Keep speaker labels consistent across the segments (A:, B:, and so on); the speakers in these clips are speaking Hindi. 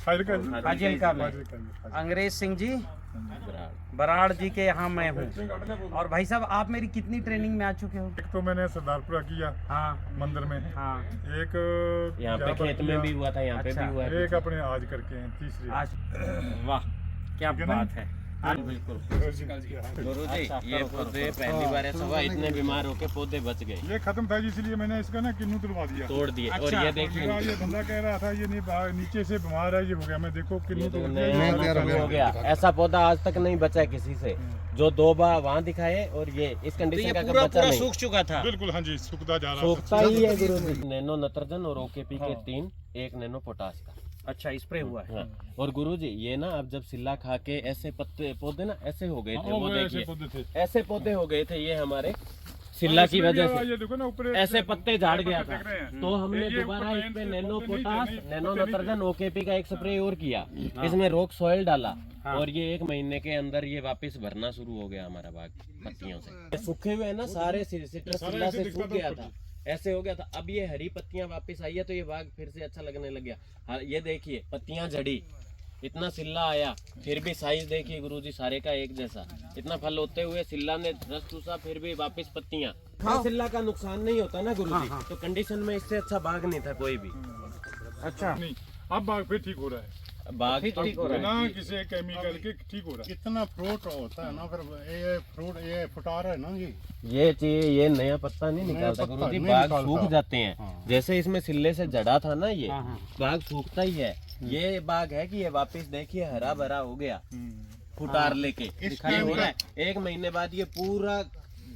A: फाजिल्का में अंग्रेज सिंह जी बराड़ जी के यहाँ मैं हूँ। और भाई साहब आप मेरी कितनी ट्रेनिंग में आ चुके हो?
B: एक तो मैंने सरदारपुरा किया, हाँ मंदिर में, हाँ एक
C: यहाँ पे खेत में भी हुआ था, यहाँ पे भी हुआ है,
B: एक अपने आज करके हैं तीसरी
A: आज। वाह क्या बात है।
C: बिल्कुल गुरु जी, ये पौधे पहली बार ऐसा हुआ इतने बीमार होके पौधे बच गए।
B: ये खत्म था इसलिए मैंने इसका ना किन्नू तुड़वा दिया,
C: तोड़ दिए। और ये देखिए
B: ये बंदा कह रहा था ये नहीं नीचे से बीमार है, ये हो गया, मैं देखो किन्नू तोड़
C: हो गया। ऐसा पौधा आज तक नहीं बचा किसी से, जो 2 बार वहाँ दिखाए और ये इस कंडीशन का बचा नहीं,
A: सूख चुका था।
B: बिल्कुल हाँ जी, सूखता जा रहा
C: सूखता ही है गुरु जी। नैनो नत्रजन और ओकेपी के 3, 1 नैनो पोटास का
A: अच्छा स्प्रे हुआ है।
C: हाँ। और गुरुजी ये ना अब जब सिल्ला खा के ऐसे पत्ते पौधे ना ऐसे हो गए थे, वो देखिए ऐसे पौधे हो गए थे ये हमारे सिल्ला की वजह से ऐसे पत्ते झाड़ गया था। तो हमने दोबारा इस पे नैनो पोटास, नैनो नत्रजन, ओकेपी का एक स्प्रे और किया, इसमें रॉक सॉइल डाला और ये 1 महीने के अंदर ये वापस भरना शुरू हो गया हमारा बाग पत्तियों से। सूखे हुए ना सारे सिट्रस सिल्ला से सूख गया था, ऐसे हो गया था। अब ये हरी पत्तियां वापस आई है तो ये बाग फिर से अच्छा लगने लग गया। ये देखिए पत्तियां झड़ी, इतना सिल्ला आया, फिर भी साइज देखिए गुरुजी सारे का एक जैसा। इतना फल होते हुए सिल्ला ने रस चूसा, फिर भी वापस पत्तियां। सिल्ला का नुकसान नहीं होता ना गुरुजी, तो कंडीशन में इससे अच्छा बाग नहीं था कोई भी।
B: अच्छा नहीं, अब बाग फिर ठीक हो रहा है,
C: बाग ठीक हो रहा है,
B: किसी केमिकल के ठीक हो रहा है।
D: कितना फ्रूट होता है ना, फिर ये फ्रूट ये फुटार है ना,
C: ये चीज ये नया पत्ता नहीं निकालता गुरुजी, बाग सूख जाते हैं। हाँ। जैसे इसमें सिल्ले से जड़ा था ना ये, बाग सूखता ही है। ये बाग है कि ये वापस देखिए हरा भरा हो गया, फुटार लेके हो रहा है। 1 महीने बाद ये पूरा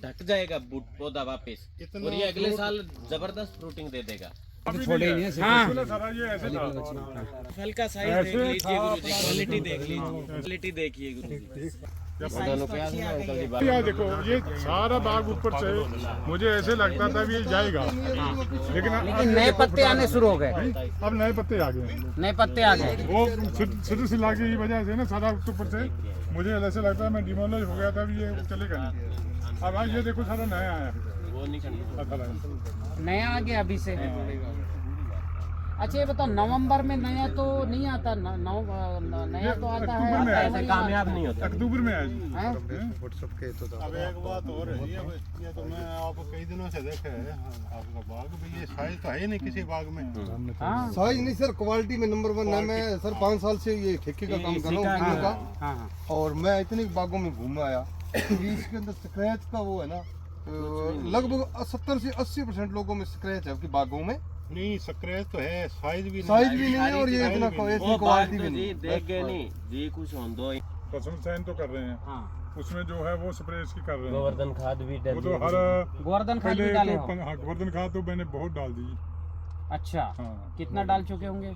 C: ढक जाएगा पौधा वापस, और ये अगले साल जबरदस्त फ्रूटिंग दे देगा।
B: छोड़े नहीं है। हाँ। ये ऐसे था।
C: फल का साइज देख लीजिए गुरुजी, क्वालिटी देख लीजिए, क्वालिटी देखिए गुरुजी।
B: यार देखो ये सारा बाग ऊपर से मुझे ऐसे लगता था भी ये जाएगा, लेकिन
A: नए पत्ते आने शुरू हो गए।
B: अब नए पत्ते आ गए,
A: नए पत्ते आ गए।
B: वो सिर्फ सिला की वजह से ना सारा ऊपर से मुझे ऐसे लगता है मैं डिमोलाइज हो गया था भी ये चलेगा नहीं। अब आज ये देखो सारा नया आया,
C: वो नहीं
A: नया आ गया अभी से। अच्छा ये बताओ नवंबर में नया तो नहीं आता, नया तो आता है,
C: ऐसे कामयाब नहीं होता।
B: अक्टूबर में आया।
D: अब एक बात और है, ये तो मैं आपको कई दिनों से देखे है आपका बाग भी, ये साइज तो है ही नहीं किसी बाग में।
E: साइज नहीं सर, क्वालिटी में नंबर 1 है। मैं सर 5 साल से ये ठेके का काम कर रहा हूँ का, और मैं इतने बागों में घूम आया, इसके अंदर स्क्रैच का वो है ना, लगभग 70 से 80% लोगों में स्क्रैच है आपकी बागों में।
D: नहीं स्क्रैच तो है, साइज भी
E: नहीं है, और ये इतना क्वालिटी भी नहीं
C: देख गए नहीं जी, कुछ हों दो
B: फसल चयन तो कर रहे हैं, उसमें जो है वो स्प्रे इसकी कर रहे हैं।
C: गोवर्धन खाद भी
B: वो तो हर
A: गोवर्धन खाद भी डाले हो?
B: गोवर्धन खाद तो मैंने बहुत डाल दी।
A: अच्छा कितना डाल चुके होंगे?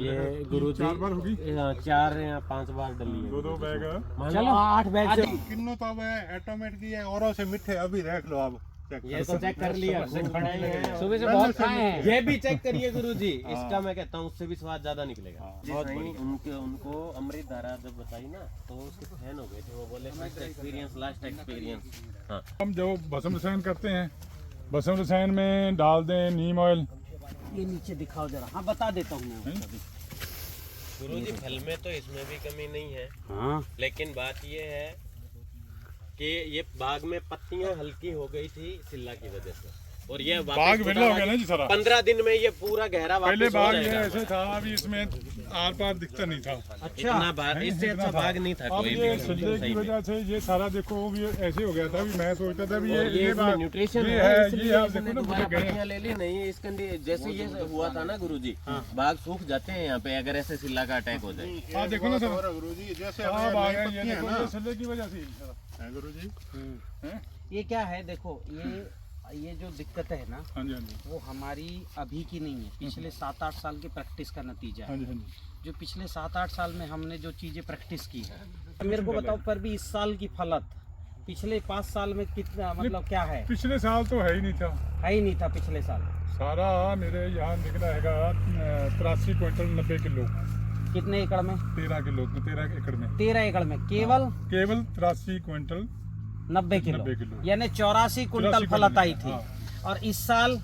C: ये गुरुजी
B: 4 बार होगी,
C: 4 या 5 बार डली है।
B: 2 बैग।
C: चलो 8 बैग
D: किन्नो तो अब ऑटोमेटिक की है, औरों से मीठे अभी देख लो आप।
C: ये तो चेक कर लिया,
A: सुबह से बहुत खाए हैं।
C: ये भी चेक करिए गुरुजी, इसका मैं कहता हूँ उससे भी स्वाद ज्यादा निकलेगा। बहुत बढ़िया। उनको अमृत धारा जब बताई ना तो उसके फैन हो गए थे, वो बोले फर्स्ट एक्सपीरियंस लास्ट एक्सपीरियंस। हाँ
B: हम जो भस्म रसायन करते हैं, भस्म रसायन में डाल दें नीम ऑयल।
A: ये नीचे दिखाओ जरा। हाँ बता देता हूँ मैं
C: गुरुजी, फल में तो इसमें भी कमी नहीं है, लेकिन बात ये है कि ये बाग में पत्तियां हल्की हो गई थी सिल्ला की वजह से, और ये
B: बाग विला हो गया ना जी सारा।
C: 15 दिन में ये पूरा गहरा वापस
B: पहले बाग
C: हो
B: ये
C: जाएगा।
B: ऐसे था, अभी इसमें आर पार दिखता नहीं था।
C: अच्छा इससे अच्छा बाग नहीं था
B: अब
C: कोई
B: ये
C: भी।
B: सिल्ले की वजह से ये सारा देखो भी ऐसे हो गया था, भी मैं सोचता था भी
C: ये
B: बाग
C: न्यूट्रिशन
B: ये
C: है,
B: है, ये आप देखो ना पूरे गए।
C: पत्तियां ले ली नहीं इस जैसे ये हुआ था ना गुरुजी, बाग सूख जाते हैं यहाँ पे अगर ऐसे सिल्ला का अटैक हो जाए।
B: हाँ देखो ना सर
D: गुरुजी, जैसे
B: ये देखो ये सिल्ले की वजह से
D: गुरुजी
A: ये क्या है, देखो ये जो दिक्कत है ना,
B: हाँ जी हाँ जी,
A: वो हमारी अभी की नहीं है, पिछले 7-8 साल की प्रैक्टिस का नतीजा है।
B: हाँ जी हाँ जी।
A: जो पिछले 7-8 साल में हमने जो चीज़ें प्रैक्टिस की है, मेरे को बताओ पर भी इस साल की फलत पिछले 5 साल में कितना, मतलब क्या है?
B: पिछले साल तो है ही नहीं था,
A: है ही नहीं था पिछले साल।
B: सारा मेरे यहाँ निकला है 83 क्विंटल 90 किलो।
A: कितने एकड़ में?
B: 13 किलो 13 एकड़ में।
A: 13 एकड़ में केवल
B: 83 क्विंटल
A: 90 किलो, यानी 84 कुंटल फलत आई थी। और इस साल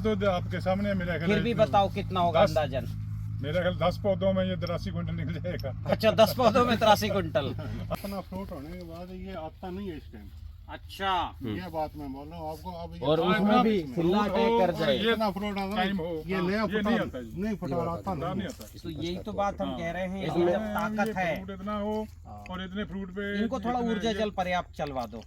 B: तो आपके सामने मेरा
A: फिर भी बताओ कितना होगा अंदाजन?
B: मेरा ख्याल 10 पौधों में ये 83 क्विंटल निकल जाएगा।
A: अच्छा 10 पौधों में 83 क्विंटल।
D: अपना फ्रूट होने के बाद ये आता नहीं है इस टाइम।
A: अच्छा
D: ये बात मैं बोल रहा हूँ आपको। अब ये
C: और उसमें भी सिल्ला अटैक कर जाए।
D: ये ना फ्रूट आता
B: टाइम हो
D: ये नया
B: ये
D: फुटार
B: नहीं आता जी।
D: नहीं फुटार आता
B: नहीं आता।
A: तो यही तो बात हम कह रहे हैं,
B: इसमें
A: जब ताकत है
B: फ्रूट इतना हो और इतने फ्रूट पे
A: इनको थोड़ा ऊर्जा जल पर्याप्त चलवा दो।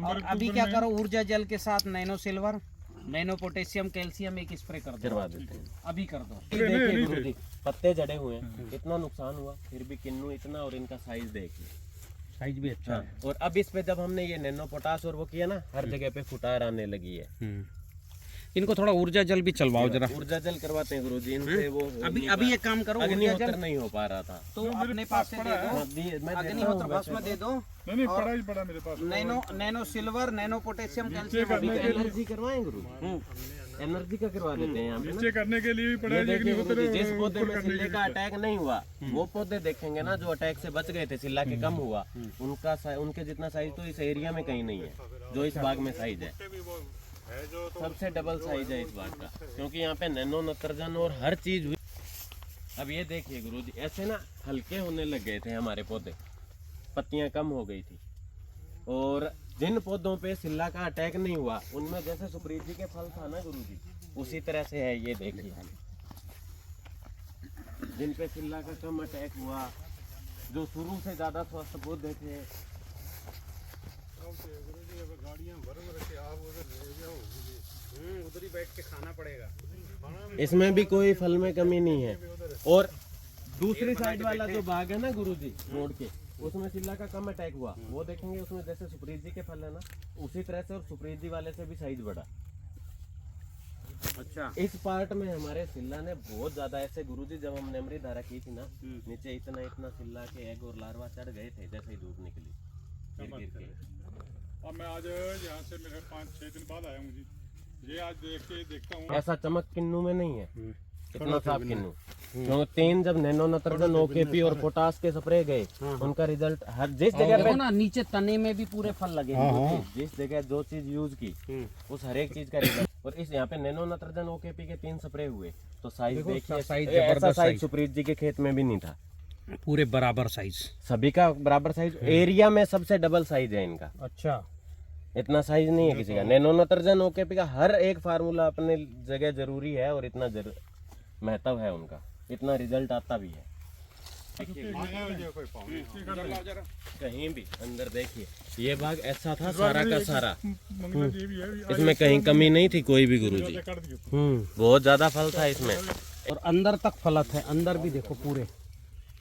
A: और अभी क्या करो, ऊर्जा जल के साथ nano silver, nano potassium, calcium एक स्प्रे कर
C: करवा देते हैं।
A: अभी कर दो।
C: ये देखिए गुरुजी, पत्ते जड़े हुए हैं, इतना नुकसान हुआ फिर भी किन्नू इतना, और इनका साइज देखिए,
A: साइज भी अच्छा है।
C: और अब इस पे जब हमने ये नैनो पोटास और वो किया ना, हर जगह पे फुटार आने लगी है।
A: इनको थोड़ा ऊर्जा जल भी चलवाओ जरा।
C: ऊर्जा जल करवाते हैं गुरुजी इनसे। वो
A: अभी एक काम करो, ऊर्जा
C: अग्निहोत्र
A: जल
C: नहीं हो पा रहा था
A: तो अपने पास से दे दो,
C: हाँ, मैं
A: अग्निहोत्र भस्म दे दो।
B: नहीं पड़ा ही पड़ा मेरे पास।
A: Nano silver, nano potassium, calcium अभी कर लो।
C: एनर्जी करवाएं गुरु, एनर्जी का करवा देते हैं यहाँ पे ना।
B: नीचे करने के लिए भी पड़ा
C: ये
B: है,
C: देखिए
B: लेकिन
C: गुरुजी, जिस पौधे में सिल्ले का अटैक नहीं हुआ वो पौधे देखेंगे ना जो अटैक से बच गए थे, सिल्ला के कम हुआ, उनके जितना साइज तो इस एरिया में कहीं नहीं है जो इस बाग में साइज है। सबसे डबल साइज है इस बाग का, क्योंकि यहाँ पे नैनो नत्रजन और हर चीज हुई। अब ये देखिए गुरुजी, ऐसे ना हल्के होने लग गए थे हमारे पौधे, पत्तियां कम हो गई थी। और जिन पौधों पे सिल्ला का अटैक नहीं हुआ उनमें जैसे सुप्रीत जी के फल था ना गुरुजी, उसी तरह से है। ये देखिए, जिन पे सिल्ला का कम अटैक हुआ, जो शुरू से ज्यादा स्वस्थ पौधे थे,
A: उधर ही बैठ के खाना पड़ेगा।
C: इसमें भी कोई फल में कमी नहीं है। और दूसरी साइड वाला जो बाग है ना गुरुजी रोड के, उसमें सिल्ला का कम अटैक हुआ, वो देखेंगे उसमें जैसे सुप्रीत जी के फल है ना, उसी तरह से, और सुप्रीत जी वाले से भी साइज बढ़ा।
A: अच्छा,
C: इस पार्ट में हमारे सिल्ला ने बहुत ज्यादा, ऐसे गुरुजी जब हमने अमृत धारा की थी ना, नीचे इतना इतना सिल्ला के एग और लार्वा चढ़ गए थे जैसे ही धूप निकली गिर गिर के।
B: अब मैं आज यहाँ से मेरे 5-6 दिन बाद आया हूँ, ये आज देखता हूँ।
C: ऐसा चमक किन्नू में नहीं है, इतना साफ किन्नू। क्योंकि 3 जब नैनो नत्रजन, ओकेपी और पोटास के स्प्रे गए, उनका रिजल्ट हर जिस जगह पे
A: ना नीचे तने में भी पूरे फल लगे।
C: जिस जगह जो चीज यूज की उस हर एक चीज का रिजल्ट। और इस यहाँ पे नैनो नत्रजन, ओकेपी के 3 स्प्रे हुए, तो साइज देखिए, ऐसा साइज सुप्रीत जी के खेत में भी नहीं था,
A: पूरे बराबर साइज,
C: सभी का बराबर साइज। एरिया में सबसे डबल साइज है इनका।
A: अच्छा,
C: इतना साइज नहीं है किसी का। नैनो नत्रजन, ओकेपी का हर एक फार्मूला अपने जगह जरूरी है, और इतना महत्व है उनका, इतना रिजल्ट आता भी है। कहीं भी अंदर देखिए, ये बाग ऐसा था सारा का सारा, इसमें कहीं कमी नहीं थी कोई भी गुरुजी। बहुत ज्यादा फल था इसमें,
A: और अंदर तक फलत है, अंदर भी देखो पूरे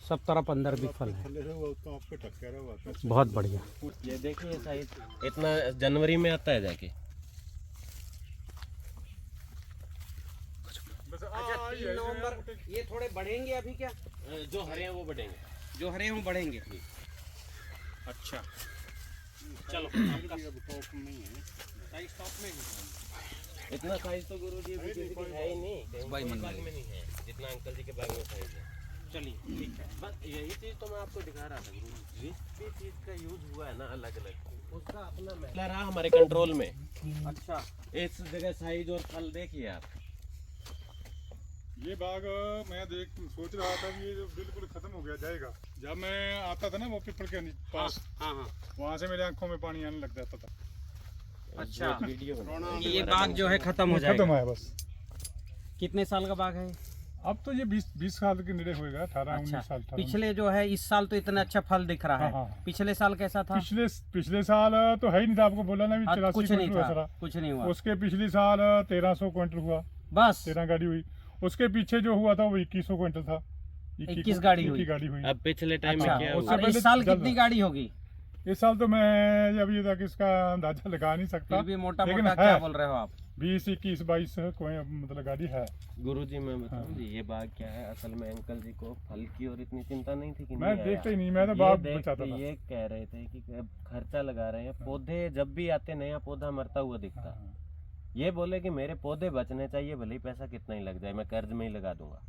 A: सब तरफ अंदर भी फल है, बहुत बढ़िया।
C: ये देखिए साइज इतना जनवरी में आता है जाके।
A: अच्छा, 3 नवंबर ये थोड़े बढ़ेंगे अभी क्या?
C: जो हरे हैं वो बढ़ेंगे,
A: जो हरे हों बढ़ेंगे। अच्छा, चलो साइज टॉप में ही।
C: इतना साइज तो गुरुजी अभी किसी के है ही नहीं, भाई मन में नहीं है जितना अंकल जी के बाग में साइज है।
A: चलिए ठीक है,
C: बस यही चीज तो मैं आपको दिखा रहा था गुरुजी, जिस भी चीज का यूज हुआ है ना अलग अलग, उसका अपना महत्व रहा हमारे कंट्रोल में।
A: अच्छा,
C: इस जगह साइज और फल देखिए आप।
B: ये बाग मैं सोच रहा था कि ये बिल्कुल खत्म हो गया जाएगा। जब मैं आता था ना वो पीपल के पास,
A: हाँ,
B: वहाँ से मेरे आंखों में पानी आने लग जाता था।
A: अच्छा,
C: वीडियो
A: ये बाग जो है खत्म हो जाएगा।
B: खत्म है बस।
A: कितने साल का बाग है?
B: अब तो ये 20 साल के नेड़े होएगा, 18-19 साल।
A: पिछले जो है इस साल तो इतना अच्छा फल दिख रहा है।
B: हाँ।
A: पिछले साल कैसा था?
B: पिछले साल तो है ही नहीं था, आपको बोला ना, 84
A: कुछ नहीं
B: क्विंटल
A: था, कुछ नहीं हुआ।
B: उसके पिछले साल 1300 क्विंटल हुआ,
A: बस
B: 13 गाड़ी हुई। उसके पीछे जो हुआ था वो 2100 क्विंटल था,
A: 21 गाड़ी हुई।
C: अब पिछले टाइम में क्या हुआ?
A: और इस साल कितनी गाड़ी होगी?
B: इस साल तो मैं अभी तक इसका अंदाजा लगा नहीं सकता,
A: फिर भी मोटा
B: लेकिन
A: मोटा क्या बोल रहे हो आप?
B: 20, 21, 22 कोई मतलब गाड़ी है।
C: गुरुजी मैं बताऊं जी, ये बाग क्या है, असल में अंकल जी को फल की और इतनी चिंता नहीं थी कि
B: मैं
C: नहीं
B: देखता ही
C: आया।
B: नहीं, मैं तो
C: ये
B: बाग
C: देख
B: बचाता
C: के
B: था।
C: ये कह रहे थे कि अब खर्चा लगा रहे हैं, पौधे जब भी आते नया पौधा मरता हुआ दिखता, ये बोले कि मेरे पौधे बचने चाहिए, भले ही पैसा कितना ही लग जाए, मैं कर्ज में ही लगा दूंगा,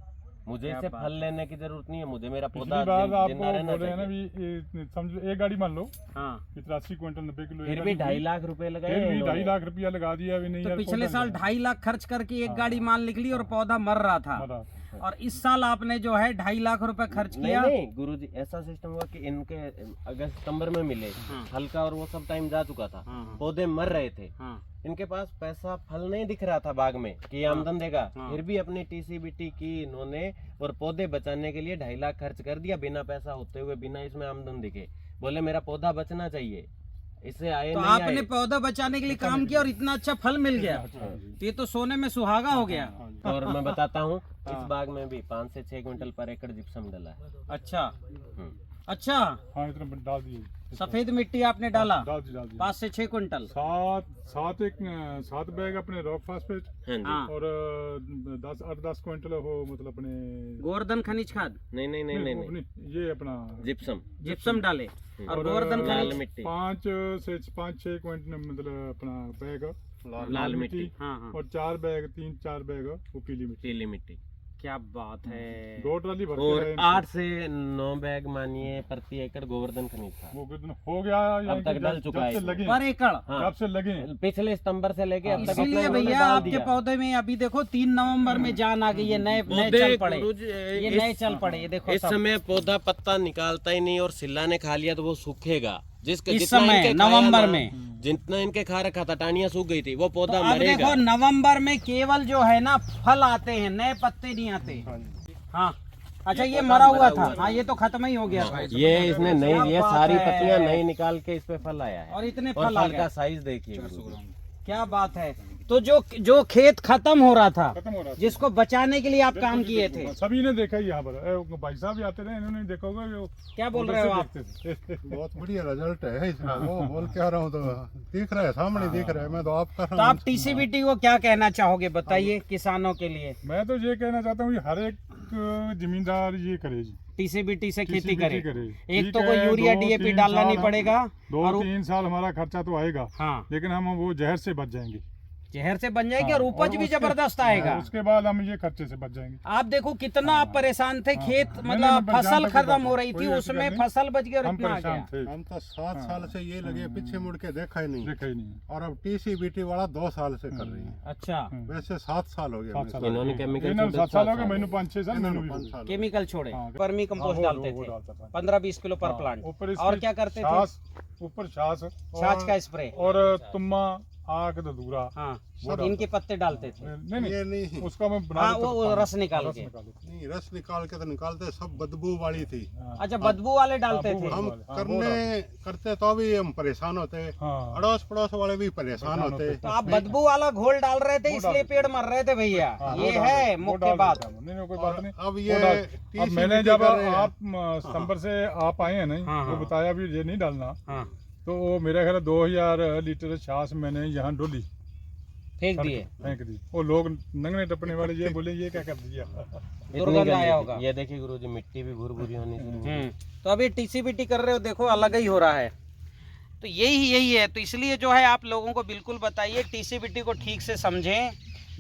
C: मुझे इससे फल लेने की जरूरत नहीं है, मुझे मेरा पौधा
B: पिछली बार आपको
C: जिंदा रहना
B: बोल रहे हैं ना
C: चाहिए।
B: भी, समझो एक गाड़ी मान लो,
A: हाँ,
B: 83 क्विंटल 90 किलो,
C: फिर भी 2.5 लाख रुपए लगाए
B: फिर भी
C: इन्होंने।
B: 2.5 लाख रुपया लगा दिया। अभी नहीं
A: तो
B: यार,
A: पिछले
B: पौधा
A: साल
B: नहीं
A: 2.5 लाख खर्च करके एक गाड़ी मान निकली और पौधा मर रहा था।
B: मरा।
A: और इस साल आपने जो है 2.5 लाख रुपए खर्च किया।
C: नहीं गुरुजी, ऐसा सिस्टम हुआ कि इनके अगस्त सितंबर में मिले, हल्का और वो सब टाइम जा चुका था, पौधे मर रहे थे, इनके पास पैसा फल नहीं दिख रहा था बाग में कि आमदन देगा, फिर भी अपनी टीसीबीटी की इन्होंने और पौधे बचाने के लिए 2.5 लाख खर्च कर दिया बिना पैसा होते हुए, बिना इसमें आमदन दिखे। बोले मेरा पौधा बचना चाहिए, इससे आए
A: तो
C: नहीं
A: आपने
C: आए।
A: पौधा बचाने के लिए काम किया और इतना अच्छा फल मिल गया, तो ये तो सोने में सुहागा हो गया।
C: और मैं बताता हूँ, इस बाग में भी 5 से 6 क्विंटल पर एकड़ जिप्सम डला है।
A: अच्छा अच्छा,
B: हाँ इतना डाल दिए,
A: सफेद मिट्टी आपने डाला
B: डाल दी
A: 5 से 6 क्विंटल।
B: 7 बैग अपने रॉक फास्फेट
C: हाँ जी।
A: हाँ।
B: और 8-10 क्विंटल हो मतलब अपने
A: गोवर्धन खनिज खाद,
C: नहीं
B: अपनी ये अपना
C: जिप्सम
A: जिप्सम डाले और गोवर्धन
C: लाल
A: खनिज।
C: मिट्टी,
B: 5-6 क्विंटल मतलब अपना बैग
C: लाल मिट्टी,
A: हाँ
B: और 3-4 बैग वो पीली मिट्टी।
C: पीली मिट्टी,
A: क्या बात है।
B: 2 ट्राली भरते
C: और
B: रहे।
C: 8 से 9 बैग मानिए प्रति एकड़ गोवर्धन खनिज था।
B: वो कितना हो गया
C: अब तक डल चुका है
B: जब से
C: इसमें।
B: लगे,
A: पर एकड़,
C: हाँ।
B: जब से लगे
C: पिछले सितंबर से लेके अब तक इतना
A: इसीलिए
C: इन्होंने
A: भैया
C: डाल
A: आपके
C: दिया।
A: पौधे में अभी देखो 3 नवंबर में जान आ गई है, नए चल पड़े, ये नए चल पड़े, ये देखो
C: इस
A: सब।
C: समय पौधा पत्ता निकालता ही नहीं और सिल्ला ने खा लिया तो वो सूखेगा। जिसके
A: इस
C: जितना
A: समय
C: इनके खाया
A: नवंबर
C: ना,
A: में
C: जितना इनके खा रखा था, टानियां सूख गई थी, वो
A: तो
C: पौधा
A: अब
C: मरेगा।
A: देखो नवंबर में केवल जो है ना फल आते हैं, नए पत्ते नहीं आते। हाँ अच्छा, ये मरा हुआ था, हाँ ये तो खत्म ही हो गया था।
C: ये इसने
A: क्या
C: नई, ये
A: बात
C: सारी
A: है।
C: पत्तियां नई निकाल के इस पे फल आया है
A: और इतने
C: और
A: फल आ
C: फल का
A: गए,
C: साइज देखिए।
A: क्या बात है। तो जो खेत खत्म हो रहा था,
B: खत्म हो रहा था।
A: जिसको बचाने के लिए आप काम किए थे,
B: सभी ने देखा यहाँ पर, भाई साहब भी आते रहे, इन्होंने देखा होगा।
A: क्या बोल रहे हो आप?
D: बहुत बढ़िया रिजल्ट है इसका, वो बोल के आ रहा हूँ तो दिख रहा है, सामने दिख रहा है, मैं तो आप कर
A: तो
D: रहा हूँ।
A: आप टीसीबीटी को क्या कहना चाहोगे, बताइए किसानों के लिए।
B: मैं तो ये कहना चाहता हूँ हर एक जमींदार ये करे जी,
A: टीसीबीटी से खेती
B: TCBT
A: करे।
B: करे।
A: एक
B: ठीक
A: तो
B: है,
A: कोई यूरिया
B: 2-3
A: डीएपी डालना नहीं
B: साल
A: पड़ेगा, और
B: 2-3 साल हमारा खर्चा तो आएगा,
A: हाँ
B: लेकिन हम वो जहर से बच जाएंगे।
A: जहर से बन जाएगी और
B: हाँ,
A: उपज
B: और
A: भी
B: उसके-
A: जबरदस्त आएगा।
B: उसके बाद हम ये खर्चे से बच जाएंगे।
A: आप देखो कितना आप परेशान थे, खेत
B: नहीं,
A: मतलब
B: मैं
A: फसल
B: जानता
A: खत्म
B: हूँ,
A: हो रही
B: कोई
A: थी,
B: ऐसी
A: उसमें
B: बात नहीं।
A: फसल बच गई और
B: हम
A: इतना आ
B: परेशान
A: गया।
B: थे,
D: हम तो 7 साल से ये लगे, पीछे मुड़ के देखा ही नहीं,
B: देखा ही नहीं।
D: और अब टीसीबीटी वाला 2 साल से कर रही है।
A: अच्छा,
D: वैसे 7 साल हो गए
B: 7 साल
C: इन्होंने केमिकल
B: 7 साल हो गए, मैंने 5-6 साल, मैंने भी
D: 5 साल
A: केमिकल छोड़े,
B: हाँ,
A: वर्मी कंपोस्ट
B: हाँ,
A: डालते
B: वो
A: थे
B: डालता था।
A: 15-20 किलो पर प्लांट,
B: ऊपर
A: और
B: इसके
A: क्या करते थे?
B: छाछ, ऊपर छाछ
A: छाछ का स्प्रे,
B: और तुम्मा आग धतूरा।
A: हाँ
B: वो
A: सब इनके पत्ते डालते थे।
B: नहीं
D: ये
B: नहीं,
D: नहीं,
B: उसका मैं बना
A: हाँ
B: देता
A: वो
B: था,
A: रस निकाल
B: रस
A: के।
B: निकाल देता।
D: नहीं रस निकाल के तो निकालते, सब बदबू वाली थी।
A: अच्छा बदबू वाले डालते
B: हाँ,
A: थे।
D: हम
B: हाँ,
D: करते तो भी हम परेशान होते,
B: हाँ।
D: अड़ोस पड़ोस वाले भी परेशान होते।
A: तो आप बदबू वाला घोल डाल रहे थे, इसलिए पेड़ मर रहे थे भैया, ये है
B: वो
A: मुख्य
B: डाल
A: बात।
B: देता हूँ। नहीं कोई बात नहीं।
D: अब
B: वो
D: ये
B: डाल- अब मैंने जब
D: कर रहे हैं।
B: आप सितंबर से आप आए हैं नहीं,
A: हाँ,
B: वो
A: हाँ।
B: बताया भी ये नहीं डालना,
A: हाँ
B: तो वो मेरा ख्याल 2000 लीटर छाछ मैंने यहाँ डोली
A: फेंक दिए,
B: फेंक दी। वो लोग नंगने टपने वाले ये बोले ये क्या कर दिया।
C: इतनी
A: दुर्गंध
C: गंदी
A: आया
C: थी।
A: होगा।
C: ये देखिए गुरुजी, मिट्टी भी भूर-भूरी होनी शुरू हो गई।
A: तो अभी टीसीबीटी कर रहे हो, देखो अलग ही हो रहा है। तो यही है, तो इसलिए जो है आप लोगों को बिल्कुल बताइए, टीसीबीटी को ठीक से समझें।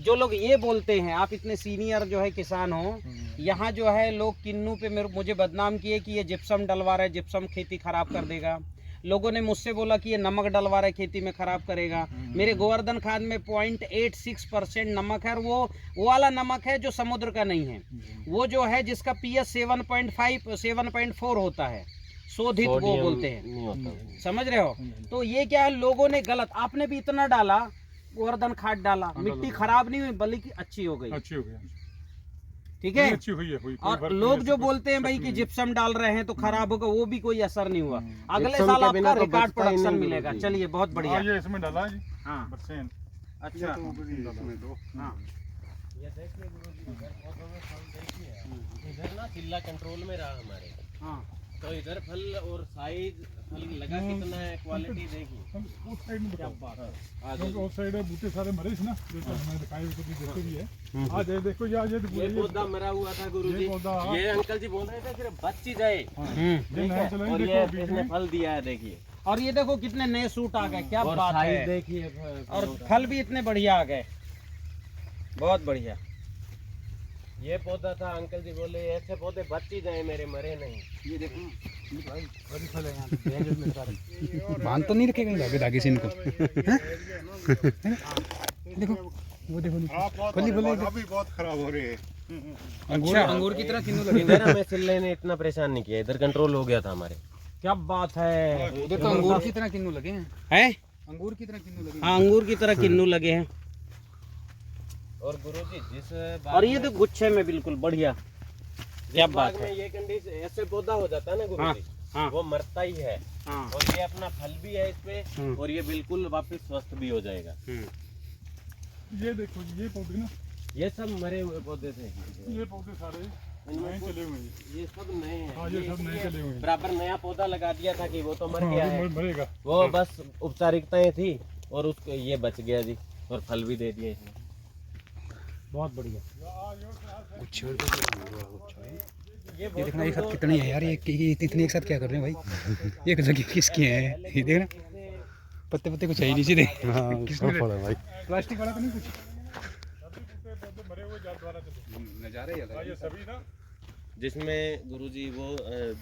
A: जो लोग ये बोलते हैं, आप इतने सीनियर जो है किसान हो, यहाँ जो है लोग किन्नू पे मुझे बदनाम किए कि ये जिप्सम डलवा रहा है, जिप्सम खेती खराब कर देगा। लोगों ने मुझसे बोला कि ये नमक डलवा रहा है, खेती में खराब करेगा। मेरे गोवर्धन खाद में 0.86% नमक है, और वो वाला नमक है जो समुद्र का नहीं है, वो जो है जिसका पीएच 7.5 7.4 होता है, शोधित वो
C: सोडियम
A: बोलते हैं,
C: नहीं होता।
A: समझ रहे हो। तो ये क्या है, लोगों ने गलत, आपने भी इतना डाला, गोवर्धन खाद डाला, मिट्टी खराब नहीं हुई बल्कि अच्छी हो गई,
B: अच्छी हो गई,
A: ठीक है।
B: अच्छी हुई है, कोई
A: और
B: फर्क
A: लोग
B: नहीं
A: जो
B: है,
A: बोलते हैं भाई कि जिप्सम डाल रहे हैं तो खराब होगा, वो भी कोई असर नहीं हुआ। अगले
C: जिप्सम
A: साल
C: के बिना
A: आपका
C: तो
A: रिकॉर्ड
C: बचता ही
A: प्रोडक्शन
C: नहीं
A: मिलेगा।
C: गुरुजी।
A: चलिए बहुत बढ़िया।
B: हाँ, ये इसमें डाला है जी,
A: हाँ
B: बरसेन।
A: अच्छा, हाँ
C: ये देखिए गुरुजी, इधर पौधों में फल देखिए, इधर ना चिल्ला कंट्रोल में रहा हमारे,
A: हाँ
C: तो इधर फल और साइज फल लगा कितना है, क्वालिटी देखिए।
B: हम उस साइड में बताओ।
C: आ
B: क्योंकि
C: जाओ।
B: उस साइड बूटे सारे मरे थे ना, जैसे हमने दिखाए हुए कभी जैसे भी है। आज ये देखो, ये
C: ये पौधा मरा हुआ था गुरुजी,
B: ये पौधा-
C: ये अंकल जी बोल रहे थे सिर्फ बच ही जाए,
B: ये
C: ठीक
B: नया
C: है,
B: चला,
C: और
B: देखो
C: ये
B: बीच
C: इसने
B: में।
C: फल दिया है देखिए,
A: और ये देखो कितने नए सूट आ गए, क्या
C: और
A: बात
C: साइज
A: है।
C: देखिए,
A: और फल भी इतने बढ़िया आ गए, बहुत बढ़िया।
C: ये पौधा था, अंकल जी बोले ऐसे पौधे बच ही जाए मेरे, मरे नहीं।
A: ये देखो
F: बांध तो नहीं रखेगा धागे धागे से इनको। देखो वो देखो नीचे।
D: हाँ, बहुत
F: खोली, खोली।
D: अभी बहुत खराब हो रही है।
F: अंगूर की तरह किन्नू लगे
C: इधर हमें सिल्ले ने इतना परेशान नहीं किया, इधर कंट्रोल हो गया था हमारे।
A: क्या बात है,
F: उधर तो अंगूर की तरह किन्नू लगे हैं, अंगूर की तरह किन्नू लगे हैं।
A: हाँ अंगूर की तरह किन्नू लगे हैं।
C: और गुरुजी जिस
A: और ये तो गुच्छे में बिल्कुल बढ़िया, क्या बात
C: बाग
A: है।
C: में ये कंडीशन ऐसे पौधा हो जाता है ना गुरुजी,
A: हाँ
C: वो मरता ही है।
A: हाँ
C: और ये अपना फल भी है इसमें, और ये बिल्कुल वापस स्वस्थ भी हो जाएगा।
B: ये देखो ये पौधे ना,
C: ये सब मरे हुए पौधे थे,
B: ये पौधे सारे नए चले हुए हैं।
C: ये सब नए हैं।
B: हाँ ये सब नए चले हुए हैं।
C: बराबर नया पौधा लगा दिया था कि वो तो मर
B: हाँ,
C: गया
B: वो
C: है,
B: मरेगा।
C: वो बस औपचारिकताएं थी और उसको ये बच गया जी, और फल भी दे दिए इसने।
A: बहुत बढ़िया।
F: ये देखना एक साथ कितने हैं यार, ये इतने एक साथ क्या कर रहे हैं भाई, एक जगह किसके हैं ये देखना, पत्ते पत्ते कुछ है ही नहीं सीधे।
E: भाई
F: प्लास्टिक वाला तो नहीं कुछ
B: मरे हुए जात द्वारा चले।
F: नजारे ही अलग
B: हाँ, ये सभी ना
C: जिसमें गुरुजी वो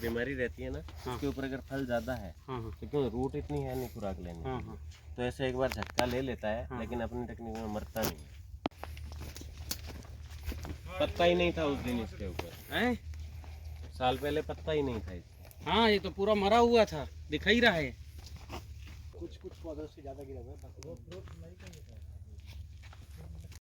C: बीमारी रहती है ना, उसके ऊपर अगर फल ज्यादा है तो क्यों रूट इतनी है नहीं खुराक लेने, तो ऐसे एक बार झटका ले लेता है, लेकिन अपनी टेक्निक में मरता नहीं है। पत्ता ही नहीं था उस दिन इसके ऊपर,
A: हैं?
C: साल पहले पत्ता ही नहीं था इसका।
A: हाँ ये तो पूरा मरा हुआ था, दिख ही रहा है।
E: कुछ पौधों से ज्यादा गिरा हुआ है, बाकी